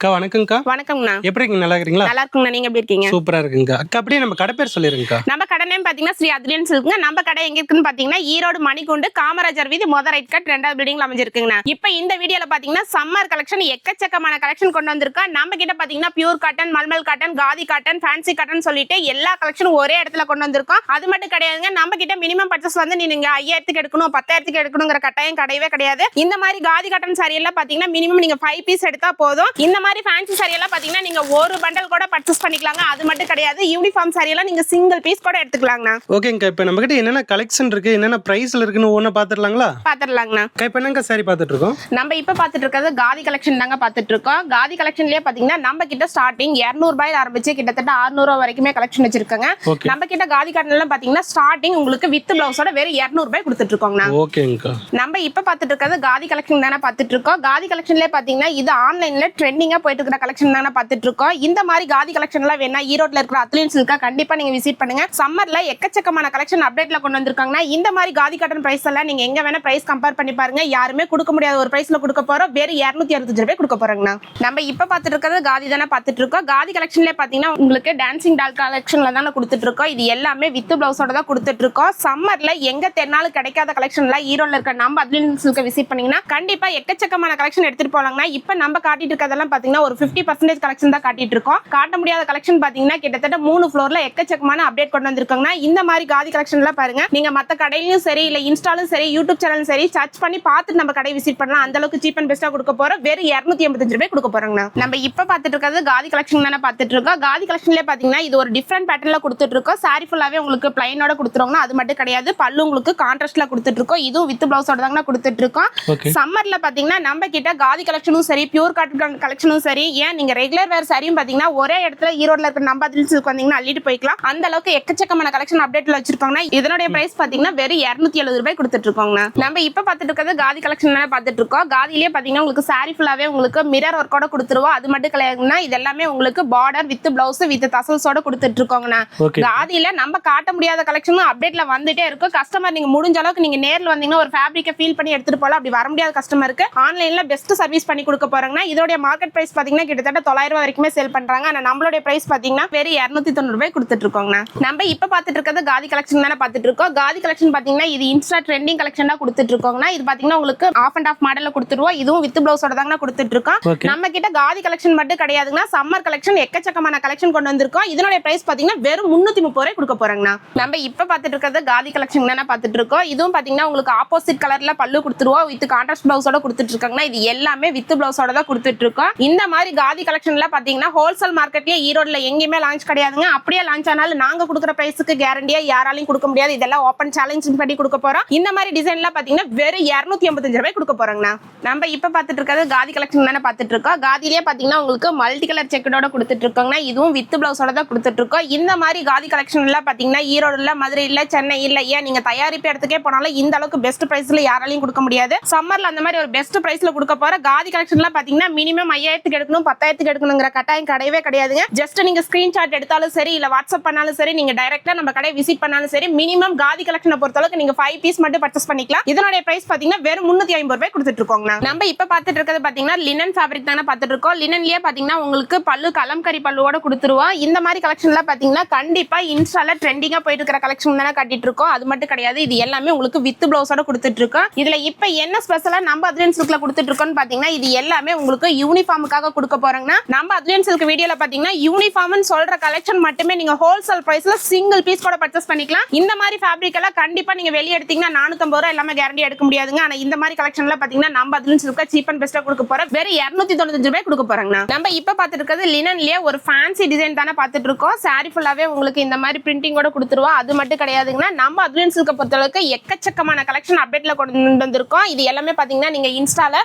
அக்கா வணக்கம்க்கா. வணக்கம்ண்ணா. எப்படி இருக்கீங்க? நல்லா இருக்கீங்களா? நல்லா இருக்குங்கண்ணா. நீங்க எப்படி இருக்கீங்க? சூப்பரா இருக்குங்க. அக்கா அப்படியே நம்ம கடை பேர் சொல்லிருங்கக்கா. நம்ம கடை நேம் பாத்தீங்கன்னா ஸ்ரீ அத்ரியன் சில்க்ங்க. நம்ம கடை எங்க இருக்குன்னு பாத்தீங்கன்னா ஈரோடு மணிக்கூண்டு காமராஜர் வீதி ரைட் கட் 2வது பில்டிங்ல அமைஞ்சிருக்குங்கண்ணா. இப்போ இந்த வீடியோல பாத்தீங்கன்னா சம்மர் கலெக்ஷன் எக்கச்சக்கமான கலெக்ஷன் கொண்டு வந்திருக்கோம். நம்ம கிட்ட பாத்தீங்கன்னா pure cotton, mulmul cotton, khadi cotton, fancy cotton சொல்லிட்டு எல்லா கலெக்ஷனும் ஒரே இடத்துல கொண்டு வந்திருக்கோம். அது மட்டும் கிடையாதுங்க. நம்ம கிட்ட மினிமம் பர்ச்சேஸ் வந்து நீங்க 5000க்கு எடுக்கணும் 10,000க்கு எடுக்கணுங்கிற கட்டாயம் கிடையவே கிடையாது. இந்த மாதிரி காதி காட்டன் சாரி எல்லாம் பாத்தீங்கன்னா மினிமம் நீங்க 5 பீஸ் எடுத்தா போதும். இந்த மாதிரி ஃபேன்சி சாரி எல்லாம் பாத்தீங்கன்னா நீங்க ஒரு பண்டல் கூட பர்ச்சேஸ் பண்ணிக்கலாங்க. அது மட்டும் கிடையாது, யூனிஃபார்ம் சாரி எல்லாம் நீங்க சிங்கிள் பீஸ் கூட எடுத்துக்கலாங்கண்ணா. ஓகேங்க. இப்போ நம்ம கிட்ட என்னென்ன கலெக்ஷன் இருக்கு, என்னென்ன பிரைஸ்ல இருக்குன்னு ஒண்ணு பாத்துறலாங்களா? பாத்துறலாங்கண்ணா. இப்போ என்னங்க சாரி பாத்துட்டு இருக்கோம்? நம்ம இப்ப பாத்துட்டு இருக்கிறது காதி கலெக்ஷன் தாங்க பாத்துட்டு இருக்கோம். காதி கலெக்ஷன்லயே பாத்தீங்கன்னா நம்ம கிட்ட ஸ்டார்டிங் 200 ரூபாயில ஆரம்பிச்சு கிட்டத்தட்ட 600 ரூபாய் வரைக்குமே கலெக்ஷன் வச்சிருக்காங்க. நம்ம கிட்ட காதி காட்டன் எல்லாம் பாத்தீங்கன்னா ஸ்டார்டிங் உங்களுக்கு வித் பிளவுஸோட வெறும் 200 ரூபாய் கொடுத்துட்டு இருக்கோங்கண்ணா. ஓகேங்க. நம்ம இப்ப பாத்துட்டு இருக்கிறது காதி கலெக்ஷன் தானே பாத்துட்டு இருக்கோம். காதி கலெக்ஷன்லயே பாத்தீங்கன்னா இது ஆன்லைன்ல ட்ரெண்டிங்கா போயிட்டு இருக்கிற கலெக்ஷன் தானே பாத்துட்டு இருக்கோம். இந்த மாதிரி காதி கலெக்ஷன் எல்லாம் வேணா ஈரோட்ல இருக்கிற அத்ரியன் சில்கா கண்டிப்பா நீங்க விசிட் பண்ணுங்க. சம்மர்ல எக்கச்சக்கமான கலெக்ஷன் அப்டேட்ல கொண்டு வந்திருக்காங்கன்னா இந்த மாதிரி காதி காட்டன் பிரைஸ் எல்லாம் நீங்க எங்க வேணா பிரைஸ் கம்பேர் பண்ணி பாருங்க. யாருமே கொடுக்க முடியாத ஒரு பிரைஸ்ல கொடுக்க போறோம். வெறும் 265 ரூபாய் கொடுக்க போறாங்கண்ணா. நம்ம இப்ப பாத்துட்டு இருக்கிறது காதி தானே பாத்துட்டு இருக்கோம். காதி கலெக்ஷன்ல பாத்தீங்கன்னா உங்களுக்கு டான்சிங் டால் கலெக்ஷன்ல தானே கொடுத்துட்டு இருக்கோம். இது எல்லாமே வித் பிளவுஸோட தான் கொடுத்துட்டு இருக்கோம். சம்மர்ல எங்க தென்னாலும் கிடைக்காத கலெக்ஷன்ல ஈரோட்ல இருக்க நம்ம அத்ரியன் சில்கா விசிட் பண்ணீங்கன்னா கண்டிப்பா எக்கச்சக்கமான கலெக்ஷன் எடுத்துட்டு போலாங்கண்ணா. இப்ப நம்ம காட்டிட்டு இருக்கிறதெல்லாம் பாத்தீங்கன்னா ஒரு 50% கலெக்ஷன் தான் காட்டிட்டு இருக்கோம். காட்ட முடியாத கலெக்ஷன் பாத்தீங்கன்னா கிட்டத்தட்ட 3 ஃப்ளோர்ல எக்கச்சக்கமான அப்டேட் கொண்டு வந்திருக்காங்கன்னா இந்த மாதிரி காதி கலெக்ஷன்ல பாருங்க. நீங்க மத்த கடையிலும் சரி இல்ல இன்ஸ்டாலும் சரி யூடியூப் சேனலும் சரி சர்ச் பண்ணி பார்த்துட்டு நம்ம கடை விசிட் பண்ணலாம். அந்த அளவுக்கு சீப் அண்ட் பெஸ்டா கொடுக்க போறோம். வெறும் 285 ரூபாய் கொடுக்க போறாங்கண்ணா. நம்ம இப்ப பாத்துட்டு இருக்கிறது காதி கலெக்ஷன் தானே பாத்துட்டு இருக்கோம். காதி கலெக்ஷன்ல பாத்தீங்கன்னா இது ஒரு டிஃபரெண்ட் பேட்டர்ன்ல கொடுத்துட்டு இருக்கோம். சாரி ஃபுல்லாவே உங்களுக்கு பிளைனோட கொடுத்துருவாங்கன்னா அது மட்டும் கிடையாது, பல்லு உங்களுக்கு கான்ட்ராஸ்ட்ல கொடுத்துட்டு இருக்கோம். இதுவும் வித் பிளவுஸோட தாங்க கொடுத்துட்டு இருக்கோம். சம்மர்ல பாத்தீங்கன்னா நம்ம கிட்ட காதி கலெக்ஷனும் சரி பியூர் காட்டன் கலெக்ஷனும் சரி ஏன் நீங்க ரெகுலர் வேர் சாரியும் பாத்தீங்கன்னா ஒரே இடத்துல ஈரோட்ல இருக்க நம்ம அத்ரியன் சில்க் வந்தீங்கன்னா அள்ளிட்டு போய்க்கலாம். அந்த அளவுக்கு எக்கச்சக்கமான கலெக்ஷன் அப்டேட்ல வச்சிருக்காங்கன்னா இதனுடைய பிரைஸ் பாத்தீங்கன்னா வெறும் 270 ரூபாய் கொடுத்துட்டு இருக்கோங்க. நம்ம இப்ப பாத்துட்டு இருக்கிறது காதி கலெக்ஷன் தானே பாத்துட்டு இருக்கோம். காதிலேயே பாத்தீங்கன்னா உங்களுக்கு சாரி ஃபுல்லாவே உங்களுக்கு மிரர் ஒர்க்கோட கொடுத்துருவோம். அது மட்டும் கிடையாதுன்னா இது எல்லாமே உங்களுக்கு பார்டர் வித் பிளவுஸ் வித் தசல்ஸோட கொடுத்துட்டு இருக்கோங்கண்ணா. காதியில நம்ம காட்ட முடியாத கலெக்ஷனும் அப்டேட்ல வந்துட்டே இருக்கும். கஸ்டமர் நீங்க முடிஞ்ச அளவுக்கு நீங்க நேர்ல வந்தீங்கன்னா ஒரு ஃபேப்ரிக்கை ஃபீல் பண்ணி எடுத்துட்டு போலாம். அப்படி வர முடியாத கஸ்டமருக்கு ஆன்லைன்ல பெஸ்ட் சர்வீஸ் பண்ணி கொடுக்க போறாங்கன்னா இதோட மார்க்கெட் பிரைஸ் பாத்தீங்கன்னா கிட்டத்தட்ட 900 ரூபாய் வரைக்குமே சேல் பண்றாங்க. ஆனா நம்மளுடைய பிரைஸ் பாத்தீங்கன்னா வெறும் 290 ரூபாய் கொடுத்துட்டு இருக்கோங்க. நம்ம இப்ப பாத்துட்டு இருக்கிறது காதி கலெக்ஷன் தானே பாத்துட்டு இருக்கோம். காதி கலெக்ஷன் பாத்தீங்கன்னா இது இன்ஸ்டா ட்ரெண்டிங் கலெக்ஷன் தான் கொடுத்துட்டு இருக்கோங்க. இது பாத்தீங்கன்னா உங்களுக்கு ஆஃப் அண்ட் ஆஃப் மாடல்ல கொடுத்துருவோம். இதுவும் வித் பிளவுஸோட தாங்க கொடுத்துட்டு இருக்கோம். நம்ம கிட்ட காதி கலெக்ஷன் மட்டும் கிடையாதுன்னா சம்மர் கலெக்ஷன் எக்கச்சக்கமான கலெக்ஷன் கொண்டு வந்திருக்கோம். இதனுடைய பிரைஸ் பாத்தீங்கன்னா வெறும் 330 ரூபாய் கொடுக்க போறாங்கண்ணா. நம்ம இப்ப பாத்துட்டு இருக்கிறது காதி கலெக்ஷன் தானே பாத்துட்டு இருக்கோம். இதுவும் பாத்தீங்கன்னா உங்களுக்கு ஆப்போசிட் கலர்ல பல்லு கொடுத்துருவோம். வித் கான்ட்ராஸ்ட் பிளவுஸோட கொடுத்துட்டு இருக்காங்கன்னா இது எல்லாமே வித் பிளவுஸோட தான் கொடுத்துட்டு இருக்கோம். இந்த மாதிரி காதி கலெக்ஷன்ல பாத்தீங்கன்னா ஹோல்சேல் மார்க்கெட்லயே ஈரோட்ல எங்கேயுமே லான்ச் கிடையாதுங்க. அப்படியே லான்ச் ஆனாலும் நாங்க கொடுக்குற பிரைஸுக்கு கேரண்டியா யாராலையும் கொடுக்க முடியாது. இதெல்லாம் ஓபன் சேலஞ்ச் பண்ணி கொடுக்க போறோம். இந்த மாதிரி டிசைன்ல பாத்தீங்கன்னா வெறும் 285 ரூபாய் கொடுக்க போறாங்கண்ணா. நம்ம இப்ப பாத்துட்டு இருக்கிறது காதி கலெக்ஷன் தானே பாத்துட்டு இருக்கோம். காதிலேயே பாத்தீங்கன்னா உங்களுக்கு மல்டி கலர் செக்கடோட கொடுத்துட்டு இருக்கோங்கன்னா இதுவும் வித் பிளவுஸோட தான் கொடுத்துட்டு இருக்கோம். இந்த மாதிரி காதி கலெக்ஷன் எல்லாம் பாத்தீங்கன்னா ஈரோடுல மதுரை இல்ல சென்னை இல்ல ஏன் நீங்க தயாரிப்பு இடத்துக்கே போனாலும் இந்த அளவுக்கு பெஸ்ட் பிரைஸ்ல யாராலையும் கொடுக்க முடியாது. சம்மர்ல அந்த மாதிரி ஒரு பெஸ்ட் பிரைஸ்ல கொடுக்க போற காதி கலெக்ஷன்ல பாத்தீங்கன்னா மினிமம் 5000க்கு எடுக்கணும் 10,000க்கு எடுக்கணுங்கிற கட்டாயம் கிடையவே கிடையாதுங்க. ஜஸ்ட் நீங்க ஸ்கிரீன்ஷாட் எடுத்தாலும் சரி இல்ல வாட்ஸ்அப் பண்ணாலும் சரி நீங்க டைரக்டா நம்ம கடை விசிட் பண்ணாலும் சரி மினிமம் காதி கலெக்ஷனை பொறுத்தளவுக்கு நீங்க 5 பீஸ் மட்டும் பர்ச்சேஸ் பண்ணிக்கலாம். இதனுடைய பிரைஸ் பாத்தீங்கன்னா வெறும் 350 ரூபாய் கொடுத்துட்டு இருக்கோங்க. நம்ம இப்ப பாத்துட்டு இருக்கிறது பாத்தீங்கன்னா லினன் ஃபேப்ரிக் தானே பாத்துட்டு இருக்கோம். லினன்லயே பாத்தீங்கன்னா உங்களுக்கு பல்லு கலம்கரி பல்லுவோட கொடுத்துருவோம். இந்த மாதிரி கலெக்ஷன்ல பாத்தீங்கன்னா கண்டிப்பா இன்ஸ்டால ட்ரெண்டிங்கா போயிட்டு இருக்கிற கலெக்ஷன் தானே காட்டிட்டு இருக்கோம். அது மட்டும் கிடையாது, இது எல்லாமே உங்களுக்கு வித் பிளவுஸோட கொடுத்துட்டு இருக்கோம். இதுல இப்ப என்ன ஸ்பெஷலா நம்ம அத்ரியன் சில்க்ல கொடுத்துட்டு இருக்கோம்னு பாத்தீங்கன்னா இது எல்லாமே உங்களுக்கு யூனிஃபார்முக்காக கொடுக்க போறாங்கன்னா நம்ம அத்ரியன் சில்க் வீடியோல பாத்தீங்கன்னா யூனிஃபார்ம்னு சொல்ற கலெக்ஷன் மட்டுமே நீங்க ஹோல்சேல் பிரைஸ்ல சிங்கிள் பீஸ் கூட பர்ச்சேஸ் பண்ணிக்கலாம். இந்த மாதிரி ஃபேப்ரிக் எல்லாம் கண்டிப்பா நீங்க வெளிய எடுத்தீங்கன்னா 450 ரூபாய் எல்லாமே கேரண்டி எடுக்க முடியாதுங்க. ஆனா இந்த மாதிரி கலெக்ஷன்ல பாத்தீங்கன்னா நம்ம அத்ரியன் சில்க் சீப் அண்ட் பெஸ்டா கொடுக்க போற வெறும் 295 ரூபாய் கொடுக்க போறாங்கண்ணா. நம்ம இப்ப பாத்துட்டு இருக்கிறது லினன்லயே ஒரு ஃபேன்சி டிசைன் தானே பாத்துட்டு இருக்கோம். சாரி ஃபுல்லாவே உங்களுக்கு இந்த மாதிரி பிரிண்டிங்கோட கொடுத்துருவோம். அது மட்டும் கிடையாதுங்கன்னா நம்ம அத்ரியன் சில்க் பொறுத்தளவுக்கு எக்கச்சக்கமான கலெக்ஷன் அப்டேட்ல கொண்டு வந்திருக்கோம். இது எல்லாமே பாத்தீங்கன்னா நீங்க இன்ஸ்டால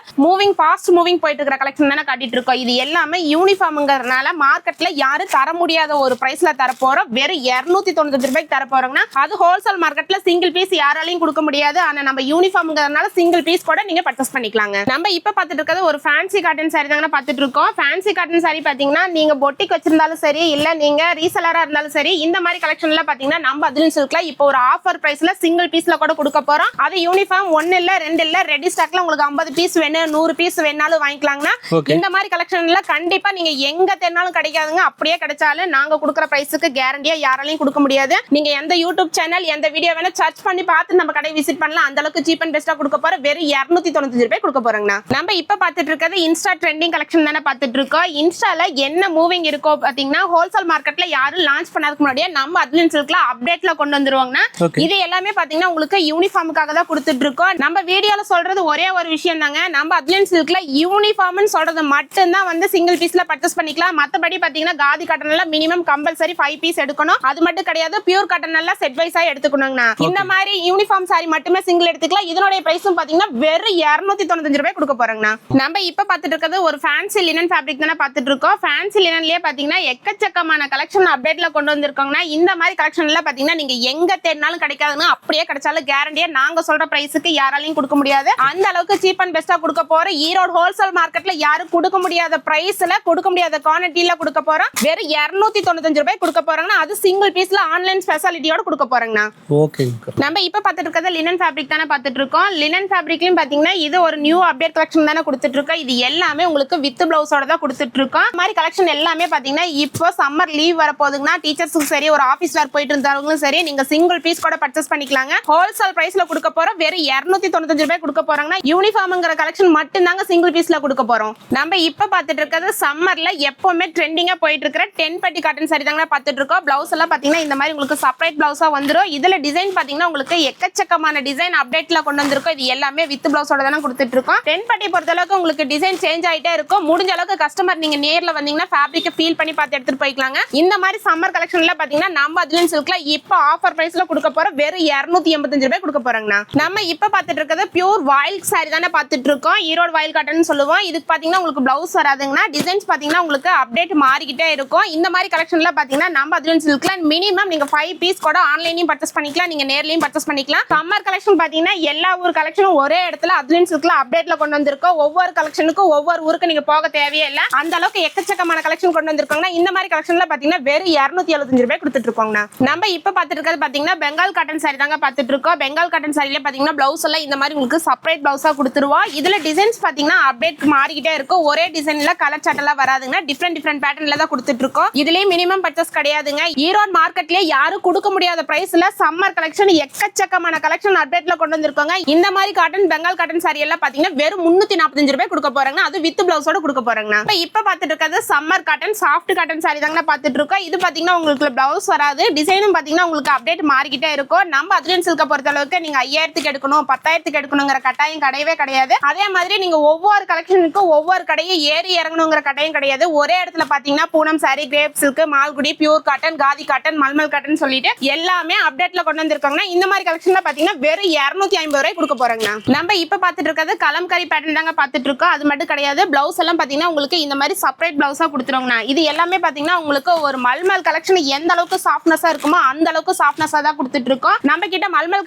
ஃபாஸ்ட் மூவிங் போயிட்டு இருக்கிற கலெக்ஷன் தானே காட்டிட்டு இருக்கோம். இது எல்லாமே யூனிஃபார்ம்ங்கறனால மார்க்கெட்ல யாரும் தர முடியாத ஒரு பிரைஸ்ல தர போறோம். வெறும் 295 ரூபாய்க்கு தர போறோம்னா அது ஹோல்சேல் மார்க்கெட்ல சிங்கிள் பீஸ் யாராலையும் கொடுக்க முடியாது. ஆனா நம்ம யூனிஃபார்ம்ங்கறனால சிங்கிள் பீஸ் கூட நீங்க பர்ச்சேஸ் பண்ணிக்கலாங்க. நம்ம இப்ப பாத்துட்டு இருக்கிறது ஒரு ஃபேன்சி காட்டன் சாரி தாங்க பாத்துட்டு இருக்கோம். ஃபேன்சி காட்டன் சாரி பாத்தீங்கன்னா நீங்க பொட்டிக் வச்சிருந்தாலும் சரி இல்ல நீங்க ரீசெலரா இருந்தாலும் சரி இந்த மாதிரி கலெக்ஷன்ல பாத்தீங்கன்னா நம்ம அத்ரியன் சில்க்ல இப்போ ஒரு ஆஃபர் பிரைஸ்ல சிங்கிள் பீஸ்ல கூட கொடுக்க போறோம். அது யூனிஃபார்ம் 1 இல்ல 2 இல்ல ரெடி ஸ்டாக்ல உங்களுக்கு 50 பீஸ் வேணும் 100 பீஸ் வேணாலும் வாங்கிக்கலாங்கனா. இந்த மாதிரி மாதிரி கலெக்ஷன்ல கண்டிப்பா நீங்க எங்க தேடினாலும் கிடைக்காதுங்க. அப்படியே கிடைச்சாலும் நாங்க கொடுக்குற பிரைஸுக்கு கேரண்டியா யாராலையும் கொடுக்க முடியாது. நீங்க எந்த யூடியூப் சேனல் எந்த வீடியோ வேணா சர்ச் பண்ணி பார்த்து நம்ம கடை விசிட் பண்ணலாம். அந்த அளவுக்கு சீப் அண்ட் பெஸ்டா கொடுக்க போற வெறும் 295 ரூபாய் கொடுக்க போறோம்னா. நம்ம இப்ப பார்த்துட்டு இருக்கிறது இன்ஸ்டா ட்ரெண்டிங் கலெக்ஷன் தானே பார்த்துட்டு இருக்கோம். இன்ஸ்டால என்ன மூவிங் இருக்கோ பாத்தீங்கன்னா ஹோல்சேல் மார்க்கெட்ல யாரும் லான்ச் பண்ணதுக்கு முன்னாடியே நம்ம அட்லின் சில்க்ல அப்டேட்ல கொண்டு வந்துருவாங்கன்னா இது எல்லாமே பாத்தீங்கன்னா உங்களுக்கு யூனிஃபார்முக்காக தான் கொடுத்துட்டு இருக்கோம். நம்ம வீடியோல சொல்றது ஒரே ஒரு விஷயம் தாங்க. நம்ம அட்லின் சில்க்ல யூனிஃபார்ம்னு சொல்றது மட்டும் தான் வந்து சிங்கிள் பீஸ்ல பர்ச்சேஸ் பண்ணிக்கலாம். மத்தபடி பாத்தீங்கன்னா காதி காட்டன்ல மினிமம் கம்பல்சரி 5 பீஸ் எடுக்கணும். அது மட்டும் கிடையாது, பியூர் காட்டன் எல்லாம் செட் வைஸா எடுத்துக்கணும்னா இந்த மாதிரி யூனிஃபார்ம் சாரி மட்டுமே சிங்கிள் எடுத்துக்கலாம். இதனுடைய பிரைஸும் பாத்தீங்கன்னா வெறும் 295 ரூபாய் கொடுக்க போறாங்கண்ணா. நம்ம இப்ப பாத்துட்டு இருக்கிறது ஒரு ஃபேன்சி லினன் ஃபேப்ரிக் தானே பாத்துட்டு இருக்கோம். ஃபேன்சி லினன்லயே பாத்தீங்கன்னா எக்கச்சக்கமான கலெக்ஷன் அப்டேட்ல கொண்டு வந்திருக்காங்கன்னா இந்த மாதிரி கலெக்ஷன்ல பாத்தீங்கன்னா நீங்க எங்க தேடினாலும் கிடைக்காதுன்னு, அப்படியே கிடைச்சாலும் கேரண்டியா நாங்க சொல்ற பிரைஸுக்கு யாராலையும் கொடுக்க முடியாது. அந்த அளவுக்கு சீப் அண்ட் பெஸ்டா கொடுக்க போற ஈரோடு ஹோல்சேல் மார்க்கெட்ல யாரும் கொடுக்க முடியாத பிரைஸ்ல கொடுக்க முடியாத குவான்டிட்டில கொடுக்க போறோம். வெறும் 295 ரூபாய் கொடுக்க போறாங்கன்னா அது சிங்கிள் பீஸ்ல ஆன்லைன் ஸ்பெஷாலிட்டியோட கொடுக்க போறாங்கண்ணா. ஓகே. நம்ம இப்ப பாத்துட்டு இருக்கிறது லினன் ஃபேப்ரிக் தானே பாத்துட்டு இருக்கோம். லினன் ஃபேப்ரிக்லயும் பாத்தீங்கன்னா இது ஒரு நியூ அப்டேட் கலெக்ஷன் தானே கொடுத்துட்டு இருக்கோம். இது எல்லாமே உங்களுக்கு வித் பிளவுஸோட தான் கொடுத்துட்டு இருக்கோம். இந்த மாதிரி கலெக்ஷன் எல்லாமே பாத்தீங்கன்னா இப்போ சம்மர் லீவ் வர போகுதுன்னா டீச்சர்ஸுக்கு சரி, ஒரு ஆபீஸ் வேர் போயிட்டு இருந்தாலும் சரி, நீங்க சிங்கிள் பீஸ் கூட பர்ச்சேஸ் பண்ணிக்கலாங்க. ஹோல்சேல் பிரைஸ்ல கொடுக்க போறோம். வெறும் 295 ரூபாய் கொடுக்க போறாங்கன்னா யூனிஃபார்ம்ங்கிற கலெக்ஷன் மட்டும் தாங்க சிங்கிள் பீஸ்ல கொடுக்க போறோம். நம்ம இப்ப பாத்துட்டு இருக்கிறது சம்மர்ல எப்பவுமே ட்ரெண்டிங்கா போயிட்டு இருக்கிற 10 பட்டி காட்டன் சாரி தாங்க பாத்துட்டு இருக்கோம். பிளவுஸ் எல்லாம் பாத்தீங்கன்னா இந்த மாதிரி உங்களுக்கு செப்பரேட் பிளவுஸா வந்துரும். இதுல டிசைன் பாத்தீங்கன்னா உங்களுக்கு எக்கச்சக்கமான டிசைன் அப்டேட்ல கொண்டு வந்திருக்கோம். இது எல்லாமே வித் பிளவுஸோட தானே கொடுத்துட்டு இருக்கோம். 10 பட்டி பொறுத்த அளவுக்கு உங்களுக்கு டிசைன் சேஞ்ச் ஆயிட்டே இருக்கும். முடிஞ்ச அளவுக்கு கஸ்டமர் நீங்க நேர்ல வந்தீங்கன்னா ஃபேப்ரிக்க ஃபீல் பண்ணி பார்த்து எடுத்துட்டு போய்க்கலாங்க. இந்த மாதிரி சம்மர் கலெக்ஷன்ல பாத்தீங்கன்னா நம்ம அட்லின் சில்க்ல இப்ப ஆஃபர் பிரைஸ்ல கொடுக்க போற வெறும் 285 ரூபாய் கொடுக்க போறாங்கண்ணா. நம்ம இப்ப பாத்துட்டு இருக்கிறது பியூர் வாயில் சாரி தானே பாத்துட்டு இருக்கோம். ஈரோடு வாயில் காட்டன் சொல்லுவோம். இதுக்கு பாத்தீங்கன்னா உங்களுக்கு பிளவுஸ் வராதுங்கன்னா டிசைன்ஸ் பாத்தீங்கன்னா உங்களுக்கு அப்டேட் மாறிக்கிட்டே இருக்கும். இந்த மாதிரி கலெக்ஷன்ல பாத்தீங்கன்னா நம்ம அட்லின் சில்க்ல மினிமம் நீங்க 5 பீஸ் கூட ஆன்லைன்லயும் பர்ச்சேஸ் பண்ணிக்கலாம், நீங்க நேர்லயும் பர்ச்சேஸ் பண்ணிக்கலாம். சம்மர் கலெக்ஷன் பாத்தீங்கன்னா எல்லா ஊர் கலெக்ஷனும் ஒரே இடத்துல அட்லின் சில்க்ல அப்டேட்ல கொண்டு வந்திருக்கோம். ஒவ்வொரு கலெக்ஷனுக்கும் ஒவ்வொரு ஊருக்கு நீங்க போக தேவையே இல்ல. அந்த அளவுக்கு எக்கச்சக்கமான கலெக்ஷன் கொண்டு வந்திருக்காங்க. இந்த மாதிரி கலெக்ஷன்ல பாத்தீங்கன்னா வெறும் 275 ரூபாய் கொடுத்துட்டு இருக்கோங்க. நம்ம இப்ப பாத்துட்டு இருக்கிறது பாத்தீங்கன்னா பெங்கால் காட்டன் சாரி தாங்க பாத்துட்டு இருக்கோம். பெங்கால் காட்டன் சாரில பாத்தீங்கன்னா பிளவுஸ் எல்லாம் இந்த மாதிரி உங்களுக்கு செப்பரேட் பிளவுஸா கொடுத்துருவோம். இதுல டிசைன்ஸ் பாத்தீங்கன்னா அப்டேட் மாறிக்கிட்டே இருக்கும். ஒரே டிசைன்ல கலர் சாட்டெல்லாம் வராதுங்க. டிஃப்ரெண்ட் பேட்டர்ன்ல தான் கொடுத்துட்டு இருக்கோம். இதுலயே மினிமம் பர்ச்சேஸ் கிடையாதுங்க. ஈரோடு மார்க்கெட்லயே யாரும் கொடுக்க முடியாத பிரைஸ்ல சம்மர் கலெக்ஷன் எக்கச்சக்கமான கலெக்ஷன் அப்டேட்ல கொண்டு வந்திருக்காங்க. இந்த மாதிரி காட்டன் பெங்கால் காட்டன் சாரி எல்லாம் பாத்தீங்கன்னா வெறும் 345 ரூபாய் கொடுக்க போறாங்க. அது வித் பிளவுஸோட கொடுக்க போறாங்க. இப்ப பாத்துட்டு இருக்கிறது summer cotton soft cotton sorry தாங்க பாத்துட்டு இருக்கோம். இது பாத்தீங்கன்னா உங்களுக்கு பிளவுஸ் வராது. டிசைனும் பாத்தீங்கன்னா உங்களுக்கு அப்டேட் மாறிக்கிட்டே இருக்கும். நம்ம அட்லின் சில்க பொறுத்த அளவுக்கு நீங்க 5000க்கு எடுக்கணும் 10,000க்கு எடுக்கணுங்கிற கட்டாயம் கிடையவே கிடையாது. அதே மாதிரி நீங்க ஒவ்வொரு கலெக்ஷனுக்கும் ஒவ்வொரு கடையை ஏறி இறங்கணுங்கிற கட்டாயம் கிடையாது. ஒரே இடத்துல பாத்தீங்கன்னா Poonam sorry, grape silk, Malgudi, pure cotton, khadi cotton, mulmul cotton சொல்லிட்டு எல்லாமே அப்டேட்ல கொண்டு வந்திருக்காங்க. இந்த மாதிரி கலெக்ஷன்ல பாத்தீங்கன்னா வெறும் 250 ரூபாய் கொடுக்க போறாங்க. நம்ம இப்ப பாத்துட்டு இருக்கிறது கலம்கரி பேட்டர்ன் தாங்க பாத்துட்டு இருக்கோம். அது மட்டும் கிடையாது, பிளவுஸ் எல்லாம் பாத்தீங்கன்னா உங்களுக்கு இந்த மாதிரி செப்பரேட் பிளவுஸா கொடுத்துருவாங்க. இது எல்லாமே பாத்தீங்கன்னா உங்களுக்கு ஒரு மல்மல் கலெக்ஷன் எந்த அளவுக்கு சாஃப்ட்னஸா இருக்குமோ அந்த அளவுக்கு சாஃப்ட்னஸா தான் கொடுத்துட்டு இருக்கோம். நம்ம கிட்ட மல்மல்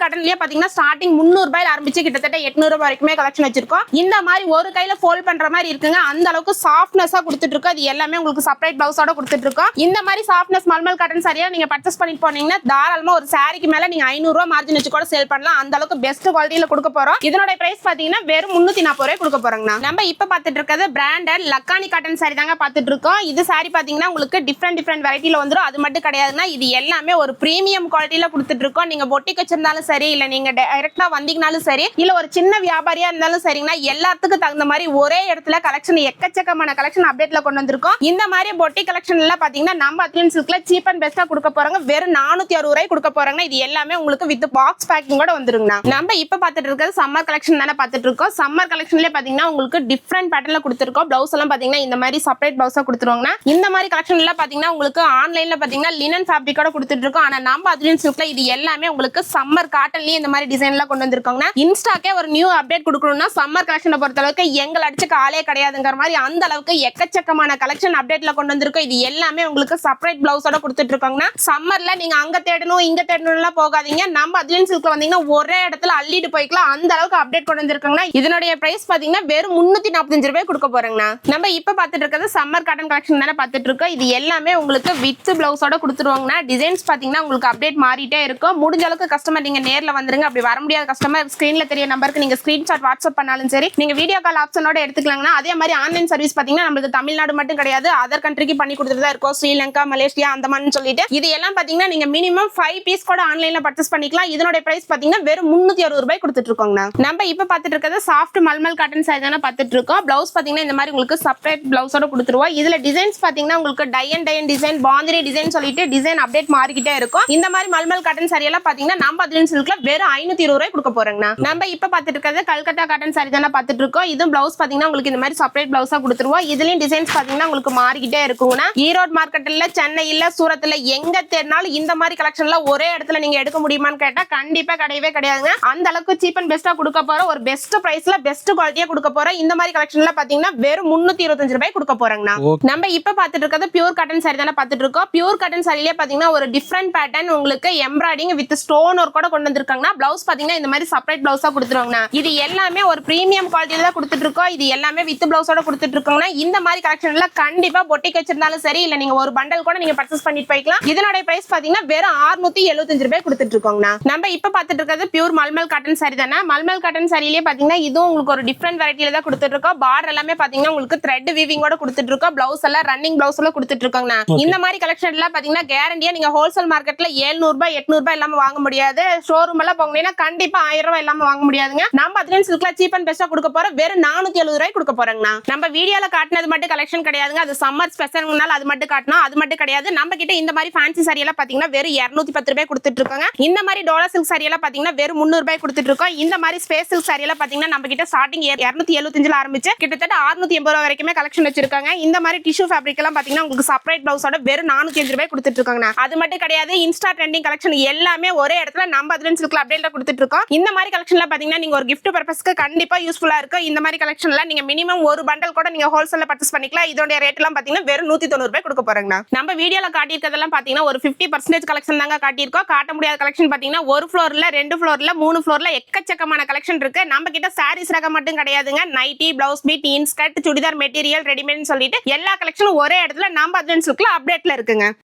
காட்டன்லயே பாத்தீங்கன்னா ஸ்டார்டிங் 300 ரூபாயில ஆரம்பிச்சு கிட்டத்தட்ட 800 ரூபாய் வரைக்குமே கலெக்ஷன் வச்சிருக்கோம். இந்த மாதிரி ஒரு கையில ஃபோல்ட் பண்ற மாதிரி இருக்குங்க. அந்த அளவுக்கு சாஃப்ட்னஸா கொடுத்துட்டு இருக்கோம். இது எல்லாமே உங்களுக்கு செப்பரேட் பிளவுஸோட கொடுத்துட்டு இருக்கோம். இந்த மாதிரி சாஃப்ட்னஸ் மல்மல் காட்டன் சாரியா நீங்க பர்ச்சேஸ் பண்ணிட்டு போனீங்கன்னா தாராளமா ஒரு சாரிக்கு மேல நீங்க 500 ரூபாய் மார்ஜின் வச்சு கூட சேல் பண்ணலாம். அந்த அளவுக்கு பெஸ்ட் குவாலிட்டியில கொடுக்க போறோம். இதனோட பிரைஸ் பாத்தீங்கன்னா வெறும் 340 ரூபாய் கொடுக்க போறாங்க. நம்ம இப்ப பாத்துட்டு இருக்கிறது பிராண்டட் லக்கானி காட்டன் சாரி தாங்க பாத்துட்டு இருக்கோம். இது சாரி பாத்தீங்கன்னா உங்களுக்கு டிஃப்ரெண்ட் வெரைட்டில வந்துரும். அது மட்டும் கிடையாதுன்னா இது எல்லாமே ஒரு பிரீமியம் குவாலிட்டியில கொடுத்துட்டு இருக்கோம். நீங்க பொட்டிக் வச்சிருந்தாலும் சரி, இல்ல நீங்க டைரக்டா வந்தீங்கனாலும் சரி, இல்ல ஒரு சின்ன வியாபாரியா இருந்தாலும் சரிங்கன்னா எல்லாத்துக்கும் தகுந்த மாதிரி ஒரே இடத்துல கலெக்ஷன் எக்கச்சக்கமான கலெக்ஷன் அப்டேட்ல கொண்டு வந்திருக்கோம். இந்த மாதிரி பொட்டிக் கலெக்ஷன் எல்லாம் பாத்தீங்கன்னா நம்ம அட்லின் சில்க்ல சீப் அண்ட் பெஸ்டா கொடுக்க போறாங்க. வெறும் 460 ரூபாய் கொடுக்க போறாங்க. இது எல்லாமே உங்களுக்கு வித் பாக்ஸ் பேக்கிங்கோட வந்துருங்க. நம்ம இப்ப பாத்துட்டு இருக்கிறது சம்மர் கலெக்ஷன் தானே பாத்துட்டு இருக்கோம். சம்மர் கலெக்ஷன்ல பாத்தீங்கன்னா உங்களுக்கு டிஃப்ரெண்ட் பேட்டர்ன்ல கொடுத்திருக்கோம். பிளவுஸ் எல்லாம் பாத்தீங்கன்னா இந்த மாதிரி செப்பரேட் பிளவுஸா கொடுத்துருவாங்க. இந்த மாதிரி கலெக்ஷன் எல்லாம் பாத்தீங்கன்னா உங்களுக்கு ஆன்லைன்ல பாத்தீங்கன்னா லினன் ஃபேப்ரிக்கோட கொடுத்துட்டு இருக்கோம். ஆனா நம்ம அட்லின் சில்க்ல இது எல்லாமே உங்களுக்கு சம்மர் காட்டன்லயே இந்த மாதிரி டிசைன் எல்லாம் கொண்டு வந்திருக்காங்க. இன்ஸ்டாக்கே ஒரு நியூ அப்டேட் கொடுக்கணும்னா சம்மர் கலெக்ஷனை பொறுத்த அளவுக்கு எங்களை அடிச்சுக்க ஆளே கிடையாதுங்கிற மாதிரி அந்த அளவுக்கு எக்கச்சக்கமான கலெக்ஷன் அப்டேட்ல கொண்டு வந்திருக்கோம். இது எல்லாமே உங்களுக்கு செப்பரேட் பிளவுஸோட கொடுத்துட்டு இருக்காங்க. சம்மர்ல நீங்க அங்க தேடணும் இங்க தேடணும்லாம் போகாதீங்க. நம்ம அட்லின் சில்க்ல வந்தீங்கன்னா ஒரே இடத்துல அள்ளிட்டு போய்க்கலாம். அந்த அளவுக்கு அப்டேட் கொண்டு வந்திருக்காங்க. இதனுடைய பிரைஸ் பாத்தீங்கன்னா வெறும் 345 ரூபாய் கொடுக்க போறாங்க. நம்ம இப்ப பாத்துட்டு இருக்கிறது சம்மர் காட்டன் கலெக்ஷன் தானே பாத்துட்டு இருக்கோம். இது எல்லாமே உங்களுக்கு வித் பிளவுஸோட கொடுத்துருவாங்க. டிசைன்ஸ் பாத்தீங்கன்னா உங்களுக்கு அப்டேட் மாறிட்டே இருக்கும். முடிஞ்ச அளவுக்கு கஸ்டமர் நீங்க நேர்ல வந்துருங்க. அப்படி வர முடியாத கஸ்டமர் ஸ்கிரீன்ல தெரிய நம்பருக்கு நீங்க ஸ்கிரீன்ஷாட் வாட்ஸ்அப் பண்ணாலும் சரி, நீங்க வீடியோ கால் ஆப்ஷனோட எடுத்துக்கலாங்கன்னா அதே மாதிரி ஆன்லைன் சர்வீஸ் பாத்தீங்கன்னா நம்மளுக்கு தமிழ்நாடு மட்டும் கிடையாது, அதர் கண்ட்ரிக்கு பண்ணி கொடுத்துட்டு இருக்கோம். ஸ்ரீலங்கா, மலேசியா, அந்தமான் சொல்லிட்டு இது எல்லாம் பாத்தீங்கன்னா நீங்க மினிமம் 5 பீஸ் கூட ஆன்லைன்ல பர்ச்சேஸ் பண்ணிக்கலாம். இதனோட பிரைஸ் பாத்தீங்கன்னா வெறும் 360 ரூபாய் கொடுத்துட்டு இருக்கோங்க. நம்ம இப்ப பாத்துட்டு இருக்கிறது சாஃப்ட் மல்மல் காட்டன் சாரி தானே பாத்துட்டு இருக்கோம். பிளவுஸ் பாத்தீங்கன்னா இந்த மாதிரி உங்களுக்கு செப்பரேட் பிளவுஸோட கொடுத்துருவோம். இதுல டிசைன்ஸ் பாத்தீங்கன்னா உங்களுக்கு tie and design, bandhani design சொல்லிட்டு டிசைன் அப்டேட் மாறிக்கிட்டே இருக்கும். இந்த மாதிரி மல்மல் காட்டன் சாரி எல்லாம் பாத்தீங்கன்னா நம்ம அதுலன் சில்க்ல வெறும் 520 ரூபாய் கொடுக்க போறோங்க. நம்ம இப்ப பாத்துட்டு இருக்கிறது கல்கத்தா காட்டன் சாரி தானே பாத்துட்டு இருக்கோம். இதுவும் பிளவுஸ் பாத்தீங்கன்னா உங்களுக்கு இந்த மாதிரி செப்பரேட் பிளவுஸா கொடுத்துருவோம். இதுலயும் டிசைன்ஸ் பாத்தீங்கன்னா உங்களுக்கு மாறிக்கிட்டே இருக்குங்க. ஈரோடு மார்க்கெட்ல, சென்னையில, சூரத்ல எங்க தேடினாலும் இந்த மாதிரி கலெக்ஷன்ல ஒரே இடத்துல நீங்க எடுக்க முடியுமான்னு கேட்டா கண்டிப்பா கிடையவே கிடையாதுங்க. அந்த அளவுக்கு சீப் அண்ட் பெஸ்டா கொடுக்க போற ஒரு பெஸ்ட் பிரைஸ்ல பெஸ்ட் குவாலிட்டியா கொடுக்க போற இந்த மாதிரி கலெக்ஷன்ல பாத்தீங்கன்னா வெறும் 325 ரூபாய் கொடுக்க போறோங்க. நம்ம இப்ப பாத்துட்டு இருக்கிறது பியூர் காட்டன் சாரி தானே பாத்துட்டு இருக்கோம். பியூர் காட்டன் சாரியிலே பாத்தீங்கன்னா ஒரு டிஃபரெண்ட் பேட்டர்ன் உங்களுக்கு எம்ப்ராய்டிங் வித் ஸ்டோன் ஒர்க் கூட கொண்டு வந்திருக்காங்க. பிளவுஸ் பாத்தீங்கன்னா இந்த மாதிரி செப்பரேட் பிளவுஸா கொடுத்துருவாங்க. இது எல்லாமே ஒரு பிரீமியம் குவாலிட்டியில தான் கொடுத்துட்டு இருக்கோம். இது எல்லாமே வித் பிளவுஸோட கொடுத்துட்டு இருக்காங்க. இந்த மாதிரி கலெக்ஷன்ல கண்டிப்பா பொட்டிக் வச்சிருந்தாலும் சரி, இல்ல நீங்க ஒரு பண்டல் கூட நீங்க பர்ச்சேஸ் பண்ணிட்டு போய்க்கலாம். இதனோட பிரைஸ் பாத்தீங்கன்னா வெறும் 675 ரூபாய் கொடுத்துட்டு இருக்கோங்க. நம்ம இப்ப பாத்துட்டு இருக்கிறது பியூர் மல்மல் காட்டன் சாரி தானே. மல்மல் காட்டன் சாரியிலே பாத்தீங்கன்னா இதுவும் உங்களுக்கு ஒரு டிஃபரெண்ட் வெரைட்டில தான் கொடுத்துட்டு இருக்கோம். பார்டர் எல்லாமே பாத்தீங்கன்னா உங்களுக்கு த்ரெட் வீவிங்கோட கொடுத்துட்டு இருக்கோம். பிளவுஸ் எல்லாம் ரன்னிங் பிளவுஸ் எல்லாம் கொடுத்துட்டு இருக்காங்க. இந்த மாதிரி கலெக்ஷன் எல்லாம் பாத்தீங்கன்னா கேரண்டியா நீங்க ஹோல்சேல் மார்க்கெட்ல 700 ரூபாய் 800 ரூபாய் இல்லாம வாங்க முடியாது. ஷோரூம் எல்லாம் போனீங்கன்னா கண்டிப்பா 1000 ரூபாய் இல்லாம வாங்க முடியாதுங்க. நம்ம அதுலன் சில்க்ல சீப் அண்ட் பெஸ்டா கொடுக்க போற வெறும் 470 ரூபாய் கொடுக்க போறோங்க. நம்ம வீடியோல காட்டினது மட்டும் கலெக்ஷன் கிடையாதுங்க. அது சம்மர் ஸ்பெஷல்னால அது மட்டும் காட்டணும். அது மட்டும் கிடையாது. நம்ம கிட்ட இந்த மாதிரி ஃபேன்சி சாரி எல்லாம் பாத்தீங்கன்னா வெறும் 210 ரூபாய் கொடுத்துட்டு இருக்காங்க. இந்த மாதிரி டோலா சில்க் சாரி எல்லாம் பாத்தீங்கன்னா வெறும் 300 ரூபாய் கொடுத்துட்டு இருக்கோம். இந்த மாதிரி ஸ்பேஸ் சில்க் சாரி எல்லாம் பாத்தீங்கன்னா நம்ம கிட்ட ஸ்டார்டிங் 275ல ஆரம்பிச்சு கிட்டத்தட்ட 680 ரூபாய் வரைக்குமே கலெக்ஷன் வச்சிருக்காங்க. இந்த மாதிரி டிஷ்யூ ஃபேப்ரிக் எல்லாம் பாத்தீங்கன்னா உங்களுக்கு செப்பரேட் பிளவுஸோட வெறும் 405 ரூபாய் கொடுத்துட்டு இருக்காங்க. அது மட்டும் கிடையாது, இன்ஸ்டா ட்ரெண்டிங் கலெக்ஷன் எல்லாமே ஒரே இடத்துல நம்ம அதுலன் சில்க்ல அப்டேட்ல கொடுத்துட்டு இருக்கோம். இந்த மாதிரி கலெக்ஷன்ல பாத்தீங்கன்னா நீங்க ஒரு கிஃப்ட் பர்பஸ்க்கு கண்டிப்பா யூஸ்ஃபுல்லா இருக்கும். இந்த மாதிரி கலெக்ஷன்ல நீங்க மினிமம் ஒரு பண்டல் கூட நீங்க ஹோல்சேல்ல பர்ச்சேஸ் பண்ணிக்கலாம். இதோட ரேட் எல்லாம் பாத்தீங்கன்னா வெறும் 190 ரூபாய் கொடுக்க போறாங்க. நம்ம வீடியோல காட்டியிருக்கிறதெல்லாம் பாத்தீங்கன்னா ஒரு 50% கலெக்ஷன் தாங்க காட்டியிருக்கோம். காட்ட முடியாத கலெக்ஷன் பாத்தீங்கன்னா ஒரு ஃப்ளோர்ல, 2 ஃப்ளோர்ல, 3 ஃப்ளோர்ல எக்கச்சக்கமான கலெக்ஷன் இருக்கு. நம்ம கிட்ட சாரீஸ் ரகம் மட்டும் கிடையாதுங்க. நைட்டி, பிளவுஸ் பீட், இன்ஸ்கர்ட், சுடிதார் மெட்டீரியல், ரெடிமேட் சொல்லிட்டு எல்லா கலெக்ஷனும் ஒரே இடத்துல நம்ம அதுலன் சில்க்ல அப்டேட்ல இருக்குங்க.